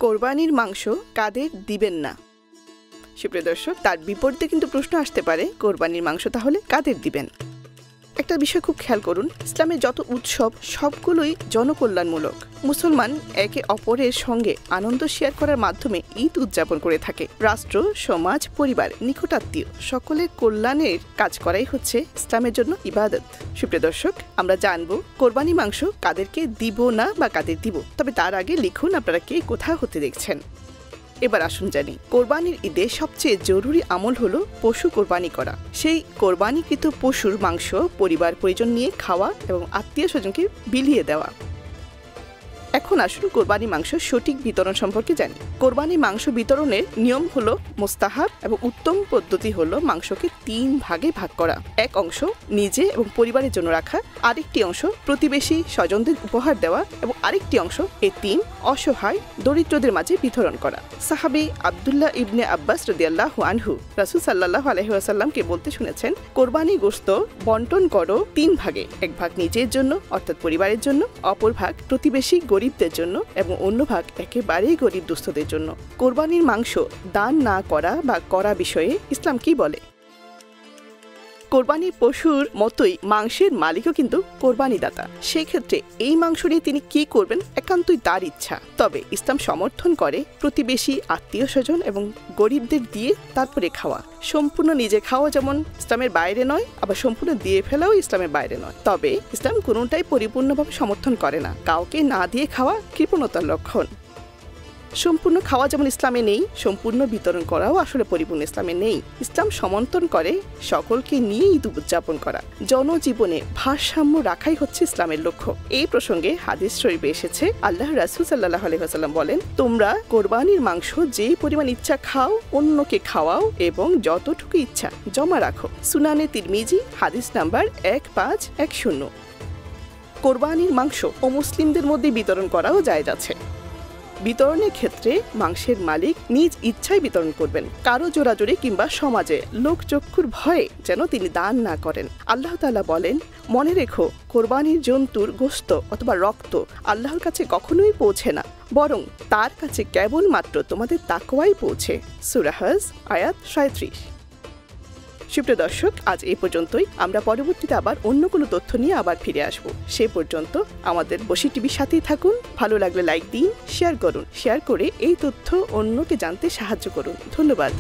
কোরবানির মাংস কাদের দিবেন না? সুপ্রিয় দর্শক, তার বিপরীতে কিন্তু প্রশ্ন আসতে পারে, কোরবানির মাংস তাহলে কাদের দিবেন? একটা বিষয় খুব খেয়াল করুন, ইসলামের যত উৎসব সবগুলোই জনকল্যাণমূলক। মুসলমান একে অপরের সঙ্গে আনন্দ শেয়ার করার মাধ্যমে ঈদ উদযাপন করে থাকে। রাষ্ট্র, সমাজ, পরিবার, নিকটাত্মীয় সকলের কল্যাণের কাজ করাই হচ্ছে ইসলামের জন্য ইবাদত। সুপ্রিয় দর্শক, আমরা জানবো কোরবানি মাংস কাদেরকে দিব না বা কাদের দিব। তবে তার আগে লিখুন আপনারা কে কোথা হতে দেখছেন। এবার আসুন জানি, কোরবানির ঈদে সবচেয়ে জরুরি আমল হলো পশু কোরবানি করা। সেই কোরবানিকৃত পশুর মাংস পরিবার পরিজন নিয়ে খাওয়া এবং আত্মীয় স্বজনকে বিলিয়ে দেওয়া। এখন আসুন কোরবানি মাংস সঠিক বিতরণ সম্পর্কে জানি। কোরবানি মাংস বিতরণের নিয়ম হলো মোস্তাহাব এবং উত্তম পদ্ধতি হলো মাংসকে 3 ভাগে ভাগ করা। এক অংশ নিজে এবং পরিবারের জন্য রাখা, আরেকটি অংশ প্রতিবেশী স্বজনদের উপহার দেওয়া এবং আরেকটি অংশ এতিম, অসহায়, দরিদ্রদের মাঝে বিতরণ করা। সাহাবী আব্দুল্লাহ ইবনে আব্বাস রাদিয়াল্লাহু আনহু রাসূল সাল্লাল্লাহু আলাইহি ওয়াসাল্লামকে বলতে শুনেছেন, কোরবানি গোশত বন্টন করো 3 ভাগে। এক ভাগ নিজের জন্য অর্থাৎ পরিবারের জন্য, অপর ভাগ প্রতিবেশী গরিবদের জন্য এবং অন্য ভাগ একেবারেই গরিব দুস্থদের জন্য। কোরবানির মাংস দান না করা বা করা বিষয়ে ইসলাম কি বলে? কোরবানির পশুর মতোই মাংসের মালিকও কিন্তু কোরবানি দাতা। সেই ক্ষেত্রে এই মাংস নিয়ে তিনি কি করবেন একান্তই তার ইচ্ছা। তবে ইসলাম সমর্থন করে প্রতিবেশী, আত্মীয় স্বজন এবং গরিবদের দিয়ে তারপরে খাওয়া। সম্পূর্ণ নিজে খাওয়া যেমন ইসলামের বাইরে নয়, আবার সম্পূর্ণ দিয়ে ফেলাও ইসলামের বাইরে নয়। তবে ইসলাম কোনোটাই পরিপূর্ণভাবে সমর্থন করে না। কাউকে না দিয়ে খাওয়া কৃপণতার লক্ষণ। সম্পূর্ণ খাওয়া যেমন ইসলামে নেই, সম্পূর্ণ বিতরণ করাও আসলে পরিপূর্ণ ইসলামে নেই। ইসলাম সমর্থন করে সকলকে নিয়ে ঈদ উদযাপন করা। জনজীবনে ভারসাম্য রাখাই হচ্ছে ইসলামের লক্ষ্য। এই প্রসঙ্গে হাদিস শরীফে এসেছে, আল্লাহ রাসূল সাল্লাল্লাহু আলাইহি ওয়াসাল্লাম বলেন, তোমরা কোরবানির মাংস যেই পরিমাণ ইচ্ছা খাও, অন্যকে খাওয়াও এবং যতটুকু ইচ্ছা জমা রাখো। সুনানে তিরমিজি, হাদিস নাম্বার 1510। কোরবানির মাংস অমুসলিমদের মধ্যে বিতরণ করাও জায়েজ আছে। বিতরণের ক্ষেত্রে মাংসের মালিক নিজ ইচ্ছায় বিতরণ করবেন। কারো জোরাজোরি কিংবা সমাজে লোকচক্ষুর ভয়ে যেন তিনি দান না করেন। আল্লাহ তাআলা বলেন, মনে রেখো, কোরবানির জন্তুর গোশত অথবা রক্ত আল্লাহর কাছে কখনোই পৌঁছে না, বরং তার কাছে কেবলমাত্র তোমাদের তাকওয়াই পৌঁছে। সূরা হজ আয়াত 37। সুপ্রিয় দর্শক, আজ এই পর্যন্তই। আমরা পরবর্তীতে আবার অন্য কোনো তথ্য নিয়ে আবার ফিরে আসব। সে পর্যন্ত আমাদের বসি টিভির সাথেই থাকুন। ভালো লাগলে লাইক দিন, শেয়ার করুন। শেয়ার করে এই তথ্য অন্যকে জানতে সাহায্য করুন। ধন্যবাদ।